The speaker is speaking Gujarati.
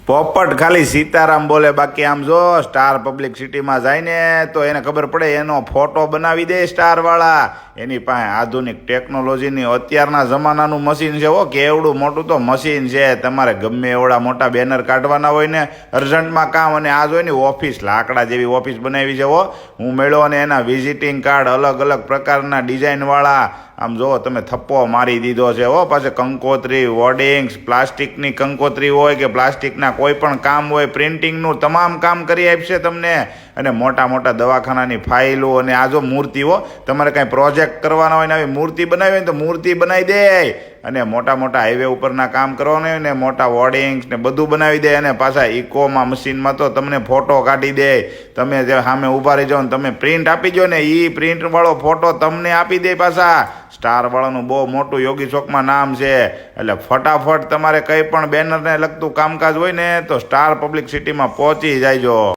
પોપટ ખાલી સીતારામ બોલે, બાકી આમ જો સ્ટાર પબ્લિક સિટીમાં જાય ને તો એને ખબર પડે, એનો ફોટો બનાવી દે સ્ટારવાળા. એની પાસે આધુનિક ટેકનોલોજીની અત્યારના જમાનાનું મશીન છે. હો કેવડું મોટું તો મશીન છે. તમારે ગમે એવડા મોટા બેનર કાઢવાના હોય ને અર્જન્ટમાં કામ, અને આ જોઈ ને ઓફિસ લાકડા જેવી ઓફિસ બનાવી છે. હો હું મેળ્યો અને એના વિઝિટિંગ કાર્ડ અલગ અલગ પ્રકારના ડિઝાઇનવાળા. આમ જુઓ તમે, થપ્પો મારી દીધો છે. હો પાછળ કંકોત્રી, વોર્ડિંગ્સ, પ્લાસ્ટિકની કંકોત્રી હોય કે પ્લાસ્ટિકના કોઈ પણ કામ હોય, પ્રિન્ટિંગનું તમામ કામ કરી આપશે તમને. અને મોટા મોટા દવાખાનાની ફાઇલો, અને આ જો મૂર્તિઓ, તમારે કાંઈ પ્રોજેક્ટ કરવાના હોય ને આવી મૂર્તિ બનાવી હોય ને તો મૂર્તિ બનાવી દે. અને મોટા મોટા હાઈવે ઉપરના કામ કરવાના હોય ને મોટા વોર્ડિંગ્સ ને બધું બનાવી દે. અને પાછા ઇકોમાં મશીનમાં તો તમને ફોટો કાઢી દે. તમે જે સામે ઊભા રહી જાઓ ને તમે પ્રિન્ટ આપી દો ને, એ પ્રિન્ટવાળો ફોટો તમને આપી દે. પાછા સ્ટારવાળાનું બહુ મોટું યોગી ચોકમાં નામ છે. એટલે ફટાફટ તમારે કંઈ પણ બેનરને લગતું કામકાજ હોય ને તો સ્ટાર પબ્લિક સિટીમાં પહોંચી જાયજો.